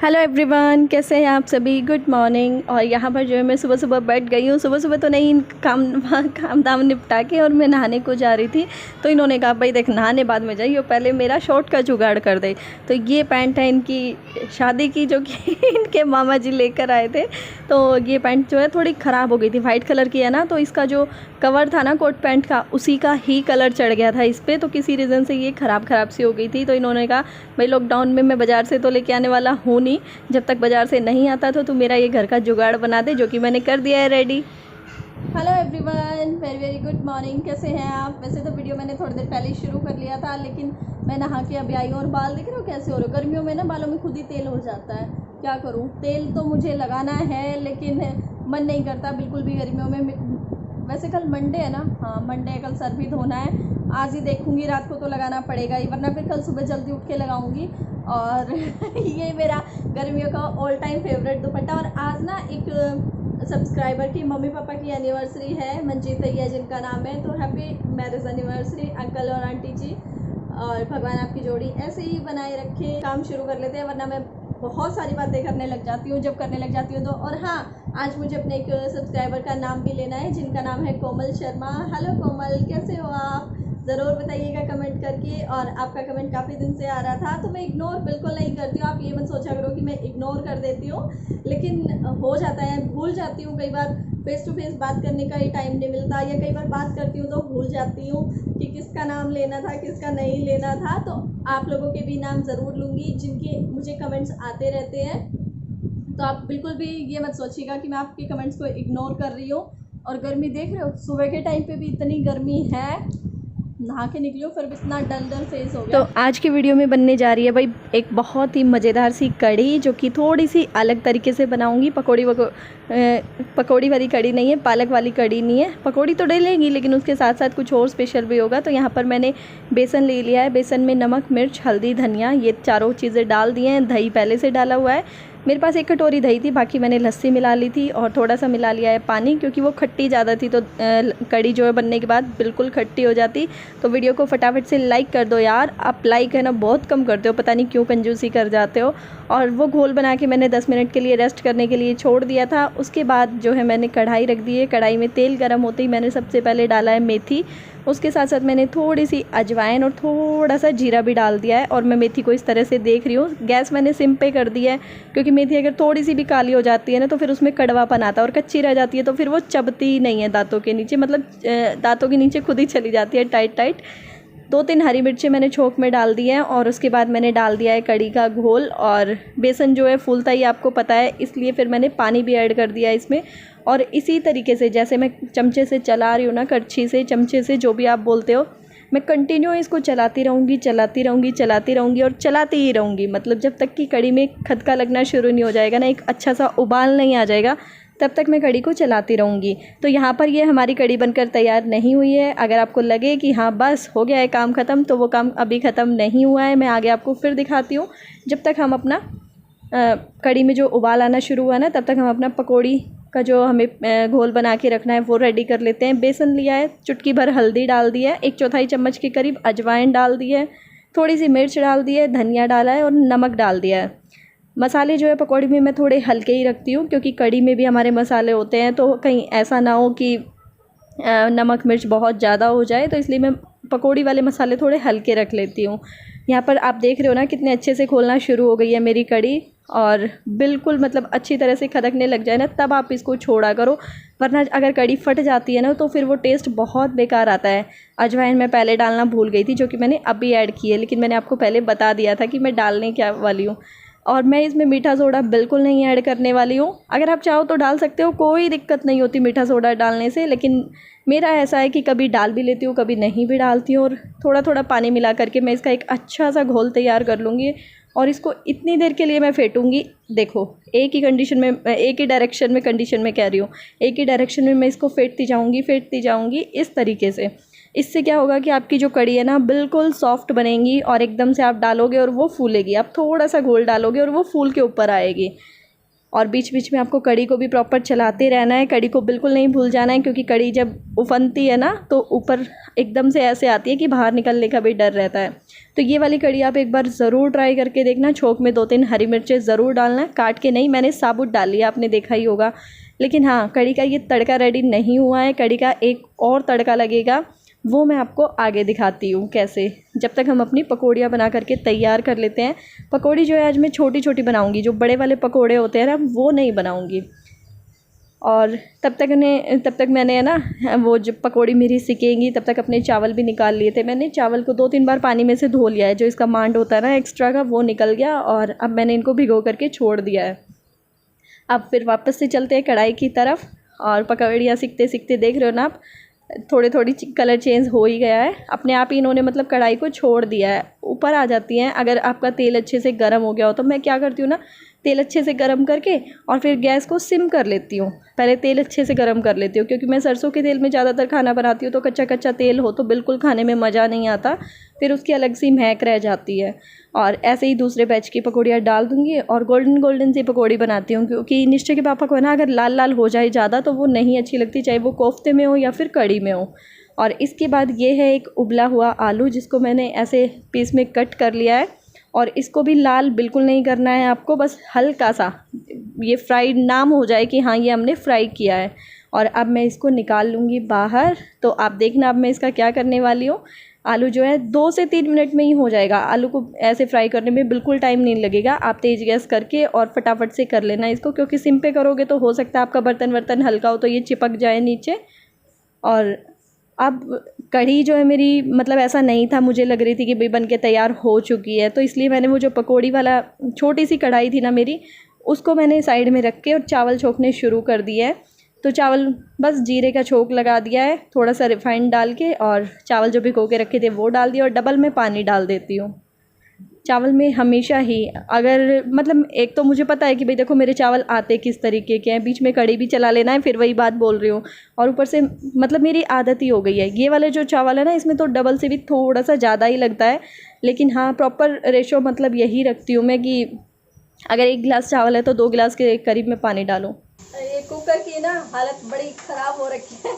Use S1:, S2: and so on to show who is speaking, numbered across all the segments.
S1: Hello everyone, कैसे हैं आप सभी। Good morning. और यहाँ पर जो है मैं सुबह सुबह बैठ गई हूँ। सुबह सुबह तो नहीं, काम दाम निपटा के और मैं नहाने को जा रही थी। तो इन्होंने कहा भाई देख, नहाने बाद में जाइए, पहले मेरा शॉर्ट का जुगाड़ कर दे। तो ये पैंट है इनकी शादी की, जो कि इनके मामा जी लेकर आए थे। तो ये पैंट जो है थोड़ी ख़राब हो गई थी, वाइट कलर की है ना, तो इसका जो कवर था ना कोट पैंट का, उसी का ही कलर चढ़ गया था इस पर। तो किसी रीज़न से ये ख़राब सी हो गई थी। तो इन्होंने कहा भाई लॉकडाउन में मैं बाज़ार से तो लेके आने वाला हूँ नहीं, जब तक बाज़ार से नहीं आता तो तू मेरा ये घर का जुगाड़ बना दे, जो कि मैंने कर दिया है ready. Hello everyone, very very good morning. कैसे हैं आप। वैसे तो वीडियो मैंने थोड़ी देर पहले ही शुरू कर लिया था, लेकिन मैं नहा के अभी आई हूँ। और बाल देख रहे हो कैसे हो रहे हो। गर्मियों में ना बालों में खुद ही तेल हो जाता है, क्या करूँ। तेल तो मुझे लगाना है, लेकिन मन नहीं करता बिल्कुल भी गर्मियों में। वैसे कल मंडे है ना, हाँ मंडे है, कल सर भी धोना है। आज ही देखूंगी, रात को तो लगाना पड़ेगा ही, वरना फिर कल सुबह जल्दी उठ के लगाऊंगी। और ये मेरा गर्मियों का ऑल टाइम फेवरेट दुपट्टा। और आज ना एक सब्सक्राइबर की मम्मी पापा की एनिवर्सरी है, मंजीत भैया जिनका नाम है। तो हैप्पी मैरिज एनिवर्सरी अंकल और आंटी जी। और भगवान आपकी जोड़ी ऐसे ही बनाए रखे। काम शुरू कर लेते हैं, वरना मैं बहुत सारी बातें करने लग जाती हूँ जब करने लग जाती हूँ तो। और हाँ, आज मुझे अपने एक सब्सक्राइबर का नाम भी लेना है, जिनका नाम है कोमल शर्मा। हेलो कोमल, कैसे हो आप। ज़रूर बताइएगा कमेंट करके। और आपका कमेंट काफ़ी दिन से आ रहा था, तो मैं इग्नोर बिल्कुल नहीं करती हूँ। आप ये मत सोचा करो कि मैं इग्नोर कर देती हूँ, लेकिन हो जाता है, भूल जाती हूँ कई बार। फेस टू फेस बात करने का ही टाइम नहीं मिलता, या कई बार बात करती हूँ तो भूल जाती हूँ कि किसका नाम लेना था किसका नहीं लेना था। तो आप लोगों के भी नाम ज़रूर लूँगी, जिनके मुझे कमेंट्स आते रहते हैं। तो आप बिल्कुल भी ये मत सोचिएगा कि मैं आपके कमेंट्स को इग्नोर कर रही हूँ। और गर्मी देख रहे हो, सुबह के टाइम पे भी इतनी गर्मी है, नहा के निकली हूँ फिर भी इतना डल फेस हो गया। तो आज की वीडियो में बनने जा रही है भाई एक बहुत ही मज़ेदार सी कढ़ी, जो कि थोड़ी सी अलग तरीके से बनाऊंगी। पकौड़ी वाली कढ़ी नहीं है, पालक वाली कढ़ी नहीं है। पकौड़ी तो डलेंगी, लेकिन उसके साथ साथ कुछ और स्पेशल भी होगा। तो यहाँ पर मैंने बेसन ले लिया है। बेसन में नमक, मिर्च, हल्दी, धनिया, ये चारों चीज़ें डाल दी हैं। दही पहले से डाला हुआ है। मेरे पास एक कटोरी दही थी, बाकी मैंने लस्सी मिला ली थी। और थोड़ा सा मिला लिया है पानी, क्योंकि वो खट्टी ज़्यादा थी। तो कढ़ी जो है बनने के बाद बिल्कुल खट्टी हो जाती। तो वीडियो को फटाफट से लाइक कर दो यार। आप लाइक है ना बहुत कम करते हो, पता नहीं क्यों कंजूसी कर जाते हो। और वो घोल बना के मैंने 10 मिनट के लिए रेस्ट करने के लिए छोड़ दिया था। उसके बाद जो है मैंने कढ़ाई रख दी है। कढ़ाई में तेल गर्म होते ही मैंने सबसे पहले डाला है मेथी। उसके साथ साथ मैंने थोड़ी सी अजवाइन और थोड़ा सा जीरा भी डाल दिया है। और मैं मेथी को इस तरह से देख रही हूँ। गैस मैंने सिम पे कर दिया है, क्योंकि मेथी अगर थोड़ी सी भी काली हो जाती है ना, तो फिर उसमें कड़वापन आता है। और कच्ची रह जाती है तो फिर वो चबती नहीं है दांतों के नीचे, मतलब दांतों के नीचे खुद ही चली जाती है टाइट टाइट। 2-3 हरी मिर्चें मैंने छोंक में डाल दी हैं। और उसके बाद मैंने डाल दिया है कढ़ी का घोल। और बेसन जो है फूलता ही आपको पता है, इसलिए फिर मैंने पानी भी ऐड कर दिया इसमें। और इसी तरीके से जैसे मैं चमचे से चला रही हूँ ना, करछी से, चमचे से, जो भी आप बोलते हो, मैं कंटिन्यू इसको चलाती रहूँगी और चलाती ही रहूँगी। मतलब जब तक कि कढ़ी में खदका लगना शुरू नहीं हो जाएगा ना, एक अच्छा सा उबाल नहीं आ जाएगा, तब तक मैं कढ़ी को चलाती रहूँगी। तो यहाँ पर ये हमारी कढ़ी बनकर तैयार नहीं हुई है। अगर आपको लगे कि हाँ बस हो गया है काम ख़त्म, तो वो काम अभी ख़त्म नहीं हुआ है। मैं आगे आपको फिर दिखाती हूँ। जब तक हम अपना कढ़ी में जो उबाल आना शुरू हुआ ना, तब तक हम अपना पकौड़ी का जो हमें घोल बना के रखना है वो रेडी कर लेते हैं। बेसन लिया है, चुटकी भर हल्दी डाल दी है, 1/4 चम्मच के करीब अजवाइन डाल दी है, थोड़ी सी मिर्च डाल दी है, धनिया डाला है और नमक डाल दिया है। मसाले जो है पकौड़ी में मैं थोड़े हल्के ही रखती हूँ, क्योंकि कढ़ी में भी हमारे मसाले होते हैं। तो कहीं ऐसा ना हो कि नमक मिर्च बहुत ज़्यादा हो जाए, तो इसलिए मैं पकौड़ी वाले मसाले थोड़े हल्के रख लेती हूँ। यहाँ पर आप देख रहे हो ना कितने अच्छे से खोलना शुरू हो गई है मेरी कढ़ी। और बिल्कुल मतलब अच्छी तरह से खदकने लग जाए ना, तब आप इसको छोड़ा करो, वरना अगर कढ़ी फट जाती है ना, तो फिर वो टेस्ट बहुत बेकार आता है। अजवाइन मैं पहले डालना भूल गई थी, जो कि मैंने अभी ऐड की है, लेकिन मैंने आपको पहले बता दिया था कि मैं डालने क्या वाली हूँ। और मैं इसमें मीठा सोडा बिल्कुल नहीं ऐड करने वाली हूँ। अगर आप चाहो तो डाल सकते हो, कोई दिक्कत नहीं होती मीठा सोडा डालने से। लेकिन मेरा ऐसा है कि कभी डाल भी लेती हूँ, कभी नहीं भी डालती हूँ। और थोड़ा थोड़ा पानी मिला करके मैं इसका एक अच्छा सा घोल तैयार कर लूँगी। और इसको इतनी देर के लिए मैं फेंटूँगी। देखो, एक ही कंडीशन में, एक ही डायरेक्शन में, कंडीशन में कह रही हूँ, एक ही डायरेक्शन में मैं इसको फेंटती जाऊँगी इस तरीके से। इससे क्या होगा कि आपकी जो कढ़ी है ना बिल्कुल सॉफ्ट बनेगी, और एकदम से आप डालोगे और वो फूलेगी। आप थोड़ा सा घोल डालोगे और वो फूल के ऊपर आएगी। और बीच बीच में आपको कढ़ी को भी प्रॉपर चलाते रहना है, कढ़ी को बिल्कुल नहीं भूल जाना है, क्योंकि कढ़ी जब उफनती है ना तो ऊपर एकदम से ऐसे आती है कि बाहर निकलने का भी डर रहता है। तो ये वाली कढ़ी आप एक बार ज़रूर ट्राई करके देखना। छोंक में 2-3 हरी मिर्चें ज़रूर डालना, काट के नहीं, मैंने साबुत डाल लिया, आपने देखा ही होगा। लेकिन हाँ, कढ़ी का ये तड़का रेडी नहीं हुआ है, कढ़ी का एक और तड़का लगेगा, वो मैं आपको आगे दिखाती हूँ कैसे। जब तक हम अपनी पकौड़ियाँ बना करके तैयार कर लेते हैं। पकौड़ी जो है आज मैं छोटी छोटी बनाऊँगी, जो बड़े वाले पकौड़े होते हैं ना वो नहीं बनाऊँगी। और तब तक मैंने है ना वो जो पकौड़ी मेरी सिकेंगी तब तक अपने चावल भी निकाल लिए थे। मैंने चावल को 2-3 बार पानी में से धो लिया है, जो इसका मांड होता है ना एक्स्ट्रा का वो निकल गया, और अब मैंने इनको भिगो करके छोड़ दिया है। अब फिर वापस से चलते हैं कढ़ाई की तरफ, और पकौड़ियाँ सीखते सीखते देख रहे हो ना आप, थोड़ी कलर चेंज हो ही गया है अपने आप ही। इन्होंने मतलब कढ़ाई को छोड़ दिया है, ऊपर आ जाती हैं। अगर आपका तेल अच्छे से गर्म हो गया हो तो मैं क्या करती हूँ ना, तेल अच्छे से गर्म करके और फिर गैस को सिम कर लेती हूँ। पहले तेल अच्छे से गर्म कर लेती हूँ, क्योंकि मैं सरसों के तेल में ज़्यादातर खाना बनाती हूँ, तो कच्चा कच्चा तेल हो तो बिल्कुल खाने में मज़ा नहीं आता, फिर उसकी अलग सी महक रह जाती है। और ऐसे ही दूसरे बैच की पकौड़ियाँ डाल दूँगी और गोल्डन सी पकौड़ी बनाती हूँ, क्योंकि निश्चय के पापा को है ना अगर लाल लाल हो जाए ज़्यादा तो वो नहीं अच्छी लगती, चाहे वो कोफ्ते में हो या फिर कढ़ी में हो। और इसके बाद ये है एक उबला हुआ आलू, जिसको मैंने ऐसे पीस में कट कर लिया है, और इसको भी लाल बिल्कुल नहीं करना है आपको, बस हल्का सा ये फ्राइड नाम हो जाए कि हाँ ये हमने फ्राई किया है। और अब मैं इसको निकाल लूँगी बाहर। तो आप देखना अब मैं इसका क्या करने वाली हूँ। आलू जो है 2 से 3 मिनट में ही हो जाएगा। आलू को ऐसे फ्राई करने में बिल्कुल टाइम नहीं लगेगा। आप तेज़ गैस करके और फटाफट से कर लेना इसको, क्योंकि सिम पे करोगे तो हो सकता है आपका बर्तन हल्का हो तो ये चिपक जाए नीचे। और अब कढ़ी जो है मेरी मतलब ऐसा नहीं था, मुझे लग रही थी कि भाई बन के तैयार हो चुकी है, तो इसलिए मैंने वो जो पकौड़ी वाला छोटी सी कढ़ाई थी ना मेरी, उसको मैंने साइड में रख के और चावल छोंकने शुरू कर दिया है। तो चावल बस जीरे का छोंक लगा दिया है, थोड़ा सा रिफाइंड डाल के, और चावल जो भिगो के रखे थे वो डाल दिया, और डबल में पानी डाल देती हूँ चावल में हमेशा ही। अगर मतलब एक तो मुझे पता है कि भाई देखो मेरे चावल आते किस तरीके के हैं, बीच में कढ़ी भी चला लेना है, फिर वही बात बोल रही हूँ। और ऊपर से मतलब मेरी आदत ही हो गई है, ये वाले जो चावल है ना इसमें तो डबल से भी थोड़ा सा ज़्यादा ही लगता है। लेकिन हाँ प्रॉपर रेशो मतलब यही रखती हूँ मैं कि अगर 1 गिलास चावल है तो 2 गिलास के करीब में पानी डालूँ। ये कुकर की ना हालत बड़ी ख़राब हो रखी है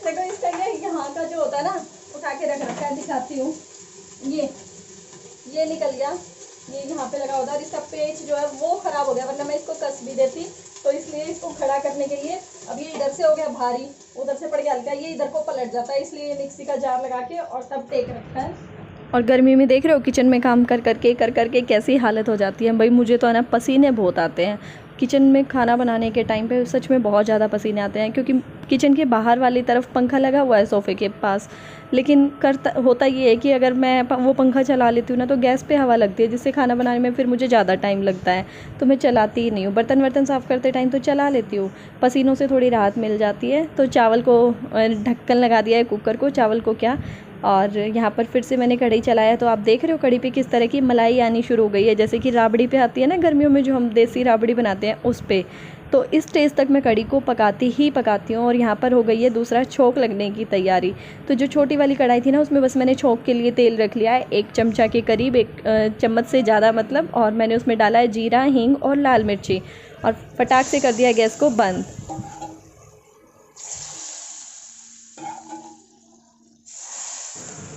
S1: देखो इसका यहाँ का जो होता है ना उठा के रख रखा है, दिखाती हूँ। ये निकल गया, ये यहाँ पे लगा होता है, और इसका पेच जो है वो ख़राब हो गया, वरना मैं इसको कस भी देती। तो इसलिए इसको खड़ा करने के लिए अब ये इधर से हो गया भारी, उधर से पड़ गया हल्का, ये इधर को पलट जाता है, इसलिए मिक्सी का जार लगा के और तब टेक रखा है। और गर्मी में देख रहे हो किचन में काम कर करके कैसी हालत हो जाती है भाई। मुझे तो है ना पसीने बहुत आते हैं किचन में खाना बनाने के टाइम पे, सच में बहुत ज़्यादा पसीने आते हैं, क्योंकि किचन के बाहर वाली तरफ पंखा लगा हुआ है सोफ़े के पास। लेकिन होता ये है कि अगर मैं वो पंखा चला लेती हूँ ना तो गैस पे हवा लगती है, जिससे खाना बनाने में फिर मुझे ज़्यादा टाइम लगता है, तो मैं चलाती ही नहीं हूँ। बर्तन साफ़ करते टाइम तो चला लेती हूँ, पसीनों से थोड़ी राहत मिल जाती है। तो चावल को ढक्कन लगा दिया है कुकर को, चावल को क्या, और यहाँ पर फिर से मैंने कढ़ी चलाया। तो आप देख रहे हो कढ़ी पे किस तरह की मलाई आनी शुरू हो गई है, जैसे कि राबड़ी पे आती है ना गर्मियों में जो हम देसी राबड़ी बनाते हैं उस पे। तो इस स्टेज तक मैं कढ़ी को पकाती हूँ। और यहाँ पर हो गई है दूसरा छोंक लगने की तैयारी। तो जो छोटी वाली कढ़ाई थी ना उसमें बस मैंने छोंक के लिए तेल रख लिया है 1 चमचा के करीब, 1 चम्मच से ज़्यादा मतलब। और मैंने उसमें डाला है जीरा, हींग और लाल मिर्ची, और फटाक से कर दिया गैस को बंद।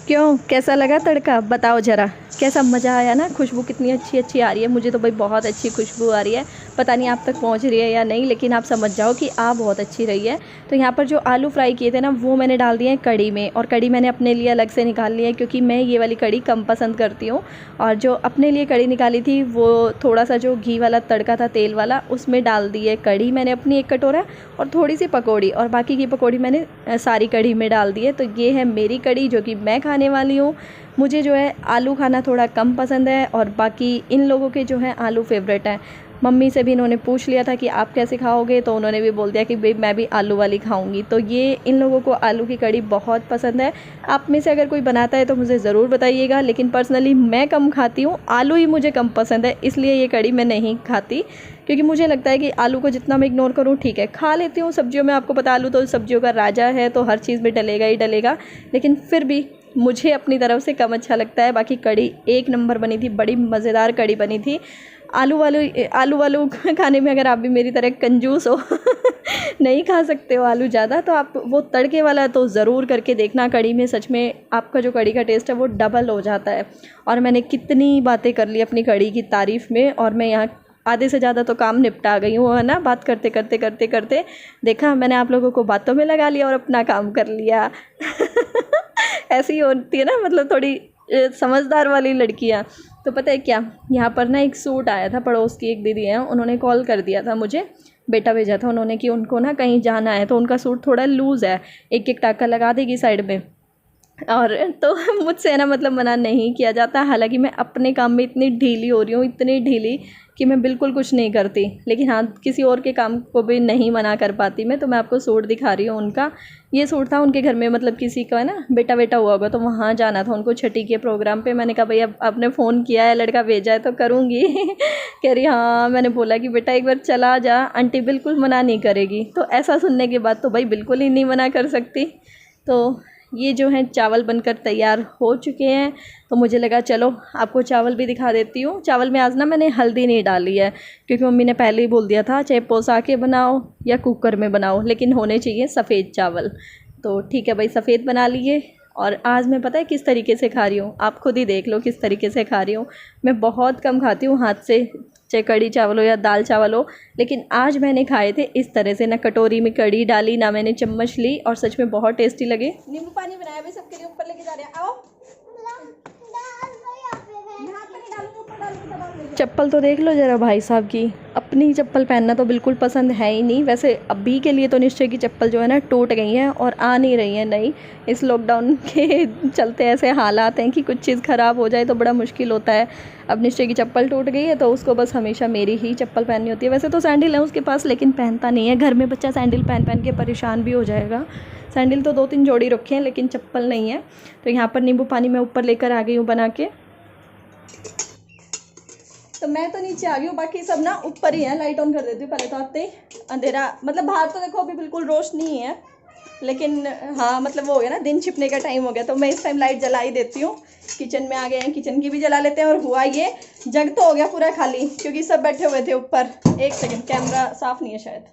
S1: क्यों, कैसा लगा तड़का बताओ ज़रा, कैसा मज़ा आया ना। खुशबू कितनी अच्छी आ रही है, मुझे तो भाई बहुत अच्छी खुशबू आ रही है। पता नहीं आप तक पहुंच रही है या नहीं, लेकिन आप समझ जाओ कि बहुत अच्छी रही है। तो यहाँ पर जो आलू फ्राई किए थे ना वो मैंने डाल दिए हैं कढ़ी में, और कढ़ी मैंने अपने लिए अलग से निकाल ली है, क्योंकि मैं ये वाली कढ़ी कम पसंद करती हूँ। और जो अपने लिए कढ़ी निकाली थी वो थोड़ा सा जो घी वाला तड़का था तेल वाला, उसमें डाल दी है कढ़ी मैंने अपनी 1 कटोरा, और थोड़ी सी पकौड़ी, और बाकी की पकौड़ी मैंने सारी कढ़ी में डाल दी है। तो ये है मेरी कढ़ी जो कि मैं खाने वाली हूँ। मुझे जो है आलू खाना थोड़ा कम पसंद है, और बाकी इन लोगों के जो है आलू फेवरेट है। मम्मी से भी इन्होंने पूछ लिया था कि आप कैसे खाओगे, तो उन्होंने भी बोल दिया कि भाई मैं भी आलू वाली खाऊंगी। तो ये इन लोगों को आलू की कढ़ी बहुत पसंद है। आप में से अगर कोई बनाता है तो मुझे ज़रूर बताइएगा, लेकिन पर्सनली मैं कम खाती हूँ, आलू ही मुझे कम पसंद है, इसलिए ये कढ़ी मैं नहीं खाती। क्योंकि मुझे लगता है कि आलू को जितना मैं इग्नोर करूँ ठीक है, खा लेती हूँ सब्जियों में, आपको पता आलू तो सब्जियों का राजा है, तो हर चीज़ में डलेगा ही डलेगा, लेकिन फिर भी मुझे अपनी तरफ से कम अच्छा लगता है। बाकी कढ़ी 1 नंबर बनी थी, बड़ी मज़ेदार कढ़ी बनी थी। आलू वालू खाने में अगर आप भी मेरी तरह कंजूस हो नहीं खा सकते हो आलू ज़्यादा, तो आप वो तड़के वाला तो ज़रूर करके देखना कढ़ी में। सच में आपका जो कढ़ी का टेस्ट है वो डबल हो जाता है। और मैंने कितनी बातें कर ली अपनी कढ़ी की तारीफ़ में, और मैं यहाँ आधे से ज़्यादा तो काम निपटा गई हूँ, है ना। बात करते करते करते करते देखा मैंने आप लोगों को बातों में लगा लिया और अपना काम कर लिया ऐसी होती है ना, मतलब थोड़ी समझदार वाली लड़कियाँ। तो पता है क्या, यहाँ पर ना एक सूट आया था, पड़ोस की एक दीदी हैं, उन्होंने कॉल कर दिया था मुझे, बेटा भेजा था उन्होंने कि उनको ना कहीं जाना है, तो उनका सूट थोड़ा लूज़ है, एक एक टाका लगा देगी साइड में। और तो मुझसे है ना मतलब मना नहीं किया जाता। हालांकि मैं अपने काम में इतनी ढीली हो रही हूँ, इतनी ढीली कि मैं बिल्कुल कुछ नहीं करती, लेकिन हाँ किसी और के काम को भी नहीं मना कर पाती मैं। तो मैं आपको सूट दिखा रही हूँ उनका। ये सूट था उनके घर में, मतलब किसी का है ना बेटा बेटा हुआ होगा, तो वहाँ जाना था उनको छठी के प्रोग्राम पे। मैंने कहा भाई अब आपने फ़ोन किया है, लड़का भेजा है तो करूँगी कह रही हाँ। मैंने बोला कि बेटा एक बार चला जा, आंटी बिल्कुल मना नहीं करेगी। तो ऐसा सुनने के बाद तो भाई बिल्कुल ही नहीं मना कर सकती। तो ये जो है चावल बनकर तैयार हो चुके हैं, तो मुझे लगा चलो आपको चावल भी दिखा देती हूँ। चावल में आज ना मैंने हल्दी नहीं डाली है, क्योंकि मम्मी ने पहले ही बोल दिया था चाहे पोसा के बनाओ या कुकर में बनाओ, लेकिन होने चाहिए सफ़ेद चावल। तो ठीक है भाई, सफ़ेद बना लिए। और आज मैं पता है किस तरीके से खा रही हूँ, आप खुद ही देख लो किस तरीके से खा रही हूँ। मैं बहुत कम खाती हूँ हाथ से, चाहे कढ़ी चावल हो या दाल चावल हो, लेकिन आज मैंने खाए थे इस तरह से, ना कटोरी में कढ़ी डाली ना मैंने चम्मच ली, और सच में बहुत टेस्टी लगे। नींबू पानी बनाया भाई सबके लिए, ऊपर लेके जा रहे हैं, आओ। चप्पल तो देख लो ज़रा भाई साहब की, अपनी चप्पल पहनना तो बिल्कुल पसंद है ही नहीं। वैसे अभी के लिए तो निश्चय की चप्पल जो है ना टूट गई हैं और आ नहीं रही हैं नई। इस लॉकडाउन के चलते ऐसे हालात हैं कि कुछ चीज़ ख़राब हो जाए तो बड़ा मुश्किल होता है। अब निश्चय की चप्पल टूट गई है तो उसको बस हमेशा मेरी ही चप्पल पहननी होती है। वैसे तो सैंडल है उसके पास, लेकिन पहनता नहीं है। घर में बच्चा सैंडल पहन पहन के परेशान भी हो जाएगा। सैंडल तो 2-3 जोड़ी रखे हैं, लेकिन चप्पल नहीं है। तो यहाँ पर नींबू पानी मैं ऊपर लेकर आ गई हूँ बना के। तो मैं तो नीचे आ गई हूँ, बाकी सब ना ऊपर ही है। लाइट ऑन कर देती हूँ पहले तो आते ही, अंधेरा मतलब बाहर तो देखो अभी बिल्कुल रोशनी ही है, लेकिन हाँ मतलब वो हो गया ना, दिन छिपने का टाइम हो गया, तो मैं इस टाइम लाइट जला ही देती हूँ। किचन में आ गए हैं, किचन की भी जला लेते हैं। और हुआ ये, जग तो हो गया पूरा खाली, क्योंकि सब बैठे हुए थे ऊपर। एक सेकंड, कैमरा साफ नहीं है शायद।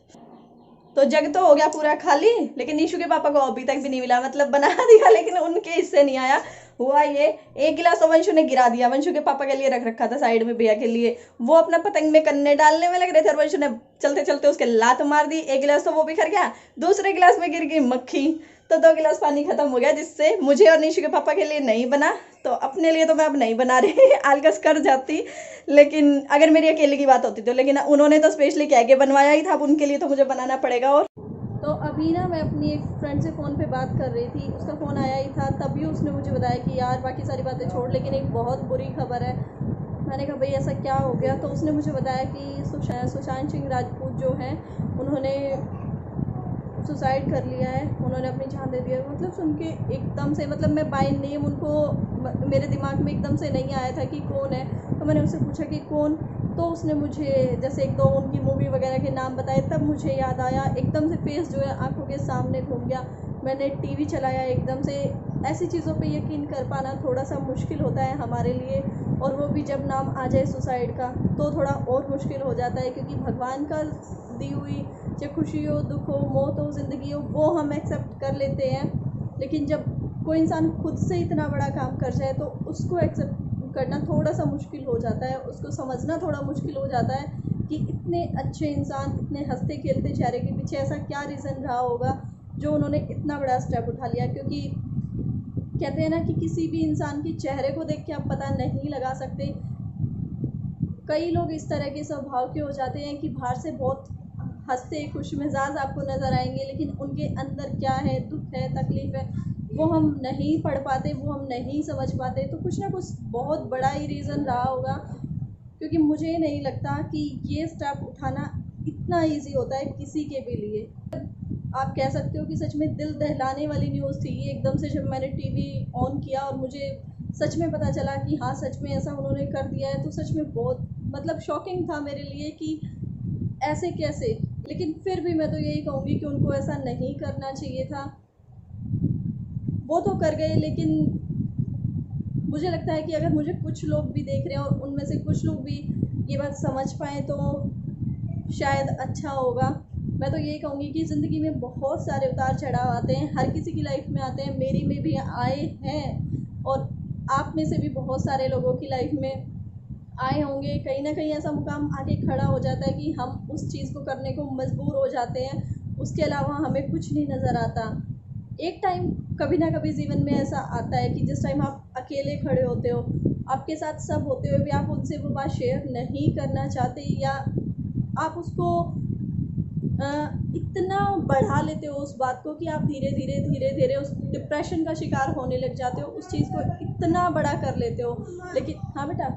S1: तो जग तो हो गया पूरा खाली, लेकिन नीशू के पापा को अभी तक भी नहीं मिला। मतलब बना दिया लेकिन उनके हिस्से नहीं आया। हुआ ये, एक गिलास तो वंशु ने गिरा दिया, वंशु के पापा के लिए रख रखा था साइड में भैया के लिए। वो अपना पतंग में कन्ने डालने में लग रहे थे और वंशु ने चलते चलते उसके लात मार दी। एक गिलास तो वो भी खर गया, दूसरे गिलास में गिर गई मक्खी, तो 2 गिलास पानी खत्म हो गया, जिससे मुझे और नीशू के पापा के लिए नहीं बना। तो अपने लिए तो मैं अब नहीं बना रही आलकस कर जाती, लेकिन अगर मेरी अकेले की बात होती तो, लेकिन उन्होंने तो स्पेशली कह के बनवाया ही था, अब उनके लिए तो मुझे बनाना पड़ेगा। और तो अभी ना मैं अपनी एक फ्रेंड से फ़ोन पे बात कर रही थी, उसका फ़ोन आया ही था, तभी उसने मुझे बताया कि यार बाकी सारी बातें छोड़, लेकिन एक बहुत बुरी खबर है। मैंने कहा भाई ऐसा क्या हो गया? तो उसने मुझे बताया कि सुशांत सिंह राजपूत जो हैं उन्होंने सुसाइड कर लिया है, उन्होंने अपनी जान दे दिया। मतलब सुन के एकदम से, मतलब मैं बाय नेम उनको, मेरे दिमाग में एकदम से नहीं आया था कि कौन है। तो मैंने उससे पूछा कि कौन, तो उसने मुझे जैसे 1-2 उनकी मूवी वगैरह के नाम बताए, तब मुझे याद आया। एकदम से फेस जो है आंखों के सामने घूम गया। मैंने टीवी चलाया एकदम से। ऐसी चीज़ों पे यकीन कर पाना थोड़ा सा मुश्किल होता है हमारे लिए, और वो भी जब नाम आ जाए सुसाइड का तो थोड़ा और मुश्किल हो जाता है, क्योंकि भगवान का दी हुई चाहे खुशी हो, दुख हो, मौत हो, ज़िंदगी हो, वो हम एक्सेप्ट कर लेते हैं। लेकिन जब कोई इंसान खुद से इतना बड़ा काम कर जाए तो उसको एक्सेप्ट करना थोड़ा सा मुश्किल हो जाता है, उसको समझना थोड़ा मुश्किल हो जाता है कि इतने अच्छे इंसान, इतने हंसते खेलते चेहरे के पीछे ऐसा क्या रीज़न रहा होगा जो उन्होंने इतना बड़ा स्टेप उठा लिया। क्योंकि कहते हैं ना कि किसी भी इंसान के चेहरे को देख के आप पता नहीं लगा सकते। कई लोग इस तरह के स्वभाव के हो जाते हैं कि बाहर से बहुत हंसते खुश मिजाज आपको नज़र आएंगे, लेकिन उनके अंदर क्या है, दुख है, तकलीफ़ है, वो हम नहीं पढ़ पाते, वो हम नहीं समझ पाते। तो कुछ ना कुछ बहुत बड़ा ही रीज़न रहा होगा, क्योंकि मुझे नहीं लगता कि ये स्टेप उठाना इतना इजी होता है किसी के भी लिए। आप कह सकते हो कि सच में दिल दहलाने वाली न्यूज़ थी ये। एकदम से जब मैंने टीवी ऑन किया और मुझे सच में पता चला कि हाँ सच में ऐसा उन्होंने कर दिया है, तो सच में बहुत मतलब शॉकिंग था मेरे लिए कि ऐसे कैसे। लेकिन फिर भी मैं तो यही कहूँगी कि उनको ऐसा नहीं करना चाहिए था। वो तो कर गए, लेकिन मुझे लगता है कि अगर मुझे कुछ लोग भी देख रहे हैं और उनमें से कुछ लोग भी ये बात समझ पाएँ तो शायद अच्छा होगा। मैं तो ये कहूँगी कि ज़िंदगी में बहुत सारे उतार चढ़ाव आते हैं, हर किसी की लाइफ में आते हैं, मेरी में भी आए हैं और आप में से भी बहुत सारे लोगों की लाइफ में आए होंगे। कहीं ना कहीं ऐसा मुकाम आके खड़ा हो जाता है कि हम उस चीज़ को करने को मजबूर हो जाते हैं, उसके अलावा हमें कुछ नहीं नज़र आता। एक टाइम कभी ना कभी जीवन में ऐसा आता है कि जिस टाइम आप अकेले खड़े होते हो, आपके साथ सब होते हुए भी आप उनसे वो बात शेयर नहीं करना चाहते, या आप उसको इतना बढ़ा लेते हो उस बात को कि आप धीरे धीरे उस डिप्रेशन का शिकार होने लग जाते हो, उस चीज़ को इतना बड़ा कर लेते हो। लेकिन हाँ बेटा,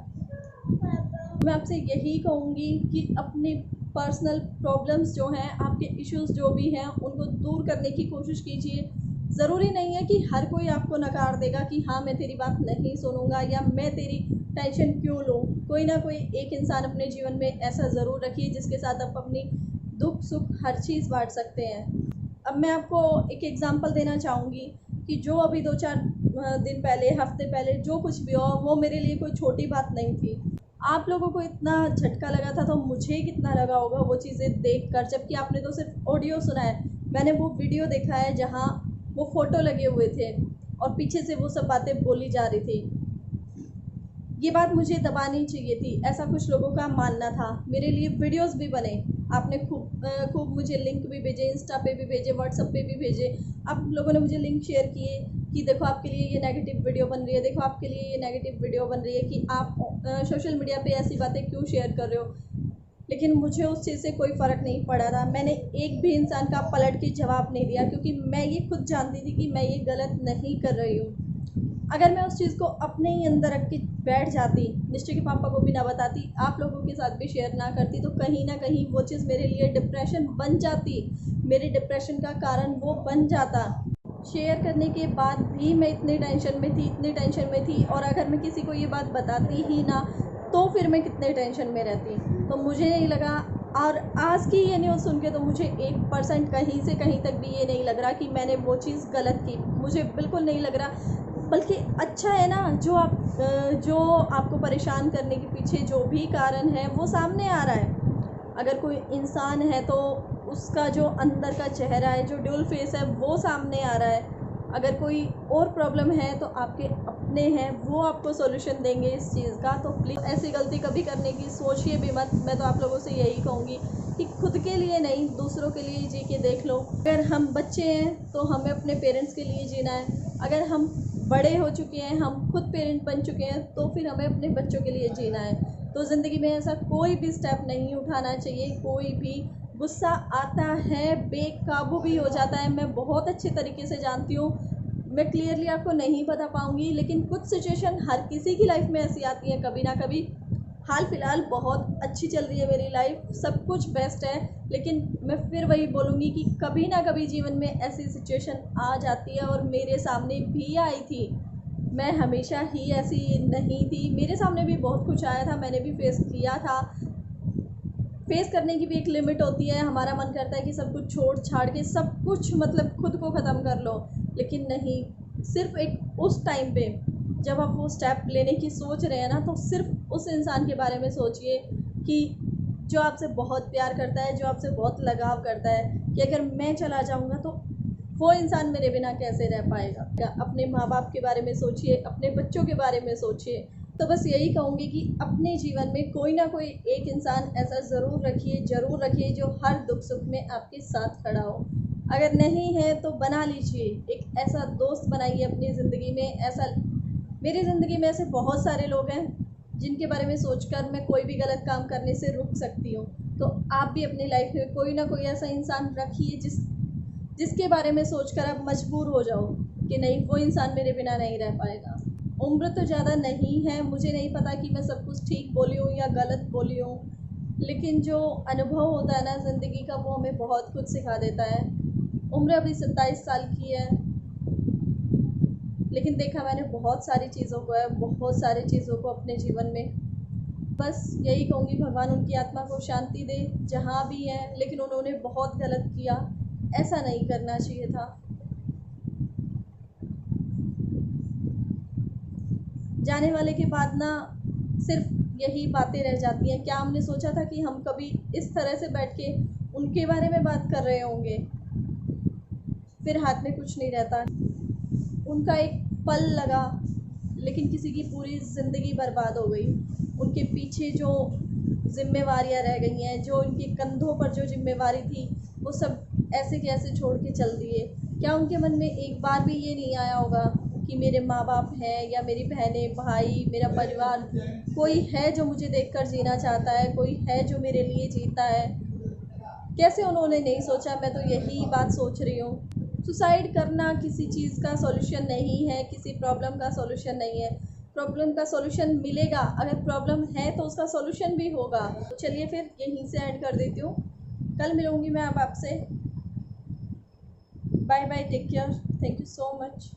S1: मैं आपसे यही कहूँगी कि अपने पर्सनल प्रॉब्लम्स जो हैं, आपके इश्यूज़ जो भी हैं, उनको दूर करने की कोशिश कीजिए। ज़रूरी नहीं है कि हर कोई आपको नकार देगा कि हाँ मैं तेरी बात नहीं सुनूंगा या मैं तेरी टेंशन क्यों लूँ। कोई ना कोई एक इंसान अपने जीवन में ऐसा ज़रूर रखिए जिसके साथ आप अपनी दुख सुख हर चीज़ बांट सकते हैं। अब मैं आपको एक एग्ज़ाम्पल देना चाहूँगी कि जो अभी 2-4 दिन पहले, हफ्ते पहले जो कुछ भी हो, वो मेरे लिए कोई छोटी बात नहीं थी। आप लोगों को इतना झटका लगा था तो मुझे कितना लगा होगा वो चीज़ें देखकर, जबकि आपने तो सिर्फ ऑडियो सुना है, मैंने वो वीडियो देखा है जहाँ वो फ़ोटो लगे हुए थे और पीछे से वो सब बातें बोली जा रही थी। ये बात मुझे दबानी चाहिए थी, ऐसा कुछ लोगों का मानना था। मेरे लिए वीडियोस भी बने, आपने खूब मुझे लिंक भी भेजे, इंस्टा पे भी भेजे, व्हाट्सएप पे भी भेजे। आप लोगों ने मुझे लिंक शेयर किए कि देखो आपके लिए ये नेगेटिव वीडियो बन रही है, देखो आपके लिए ये नेगेटिव वीडियो बन रही है कि आप सोशल मीडिया पे ऐसी बातें क्यों शेयर कर रहे हो। लेकिन मुझे उस चीज़ से कोई फ़र्क नहीं पड़ा था। मैंने एक भी इंसान का पलट के जवाब नहीं दिया, क्योंकि मैं ये खुद जानती थी कि मैं ये गलत नहीं कर रही हूँ। अगर मैं उस चीज़ को अपने ही अंदर रख के बैठ जाती, निश्चय के पापा को भी ना बताती, आप लोगों के साथ भी शेयर ना करती, तो कहीं ना कहीं वो चीज़ मेरे लिए डिप्रेशन बन जाती, मेरे डिप्रेशन का कारण वो बन जाता। शेयर करने के बाद भी मैं इतनी टेंशन में थी, और अगर मैं किसी को ये बात बताती ही ना तो फिर मैं कितने टेंशन में रहती। तो मुझे नहीं लगा, और आज की ये न्यूज़ सुन के तो मुझे 1% कहीं से कहीं तक भी ये नहीं लग रहा कि मैंने वो चीज़ गलत की, मुझे बिल्कुल नहीं लग रहा। बल्कि अच्छा है ना, जो आपको परेशान करने के पीछे जो भी कारण है वो सामने आ रहा है। अगर कोई इंसान है तो उसका जो अंदर का चेहरा है, जो ड्यूल फेस है, वो सामने आ रहा है। अगर कोई और प्रॉब्लम है तो आपके अपने हैं, वो आपको सॉल्यूशन देंगे इस चीज़ का। तो प्लीज़ ऐसी गलती कभी करने की सोचिए भी मत। मैं तो आप लोगों से यही कहूँगी कि खुद के लिए नहीं, दूसरों के लिए जी के देख लो। अगर हम बच्चे हैं तो हमें अपने पेरेंट्स के लिए जीना है, अगर हम बड़े हो चुके हैं, हम खुद पेरेंट बन चुके हैं, तो फिर हमें अपने बच्चों के लिए जीना है। तो ज़िंदगी में ऐसा कोई भी स्टेप नहीं उठाना चाहिए। कोई भी गुस्सा आता है, बेकाबू भी हो जाता है, मैं बहुत अच्छे तरीके से जानती हूँ। मैं क्लियरली आपको नहीं बता पाऊँगी, लेकिन कुछ सिचुएशन हर किसी की लाइफ में ऐसी आती है कभी ना कभी। हाल फिलहाल बहुत अच्छी चल रही है मेरी लाइफ, सब कुछ बेस्ट है, लेकिन मैं फिर वही बोलूँगी कि कभी ना कभी जीवन में ऐसी सिचुएशन आ जाती है, और मेरे सामने भी आई थी। मैं हमेशा ही ऐसी नहीं थी, मेरे सामने भी बहुत कुछ आया था, मैंने भी फेस किया था। फेस करने की भी एक लिमिट होती है। हमारा मन करता है कि सब कुछ छोड़ छाड़ के सब कुछ मतलब खुद को ख़त्म कर लो, लेकिन नहीं। सिर्फ एक उस टाइम पे जब आप वो स्टेप लेने की सोच रहे हैं ना, तो सिर्फ उस इंसान के बारे में सोचिए कि जो आपसे बहुत प्यार करता है, जो आपसे बहुत लगाव करता है, कि अगर मैं चला जाऊँगा तो वो इंसान मेरे बिना कैसे रह पाएगा। अपने माँ बाप के बारे में सोचिए, अपने बच्चों के बारे में सोचिए। तो बस यही कहूँगी कि अपने जीवन में कोई ना कोई एक इंसान ऐसा ज़रूर रखिए जो हर दुख सुख में आपके साथ खड़ा हो। अगर नहीं है तो बना लीजिए, एक ऐसा दोस्त बनाइए अपनी ज़िंदगी में। ऐसा मेरी ज़िंदगी में ऐसे बहुत सारे लोग हैं जिनके बारे में सोचकर मैं कोई भी गलत काम करने से रुक सकती हूँ। तो आप भी अपनी लाइफ में कोई ना कोई ऐसा इंसान रखिए जिसके बारे में सोचकर आप मजबूर हो जाओ कि नहीं, वो इंसान मेरे बिना नहीं रह पाएगा। उम्र तो ज़्यादा नहीं है, मुझे नहीं पता कि मैं सब कुछ ठीक बोली हूँ या गलत बोली हूँ, लेकिन जो अनुभव होता है ना ज़िंदगी का, वो हमें बहुत कुछ सिखा देता है। उम्र अभी 27 साल की है, लेकिन देखा मैंने बहुत सारी चीज़ों को अपने जीवन में। बस यही कहूँगी, भगवान उनकी आत्मा को शांति दे जहाँ भी हैं, लेकिन उन्होंने बहुत गलत किया, ऐसा नहीं करना चाहिए था। जाने वाले के बाद ना सिर्फ यही बातें रह जाती हैं। क्या हमने सोचा था कि हम कभी इस तरह से बैठ के उनके बारे में बात कर रहे होंगे? फिर हाथ में कुछ नहीं रहता। उनका एक पल लगा, लेकिन किसी की पूरी ज़िंदगी बर्बाद हो गई। उनके पीछे जो ज़िम्मेवारियाँ रह गई हैं, जो उनके कंधों पर जो ज़िम्मेवारी थी, वो सब ऐसे के ऐसे छोड़ के चल दिए। क्या उनके मन में एक बार भी ये नहीं आया होगा कि मेरे माँ बाप हैं, या मेरी बहनें, भाई, मेरा परिवार, कोई है जो मुझे देखकर जीना चाहता है, कोई है जो मेरे लिए जीता है? कैसे उन्होंने नहीं सोचा? मैं तो यही बात सोच रही हूँ। सुसाइड करना किसी चीज़ का सॉल्यूशन नहीं है, किसी प्रॉब्लम का सॉल्यूशन नहीं है। प्रॉब्लम का सॉल्यूशन मिलेगा, अगर प्रॉब्लम है तो उसका सॉल्यूशन भी होगा। तो चलिए फिर यहीं से ऐड कर देती हूँ। कल मिलूँगी मैं अब आपसे। Bye bye, take care, thank you so much.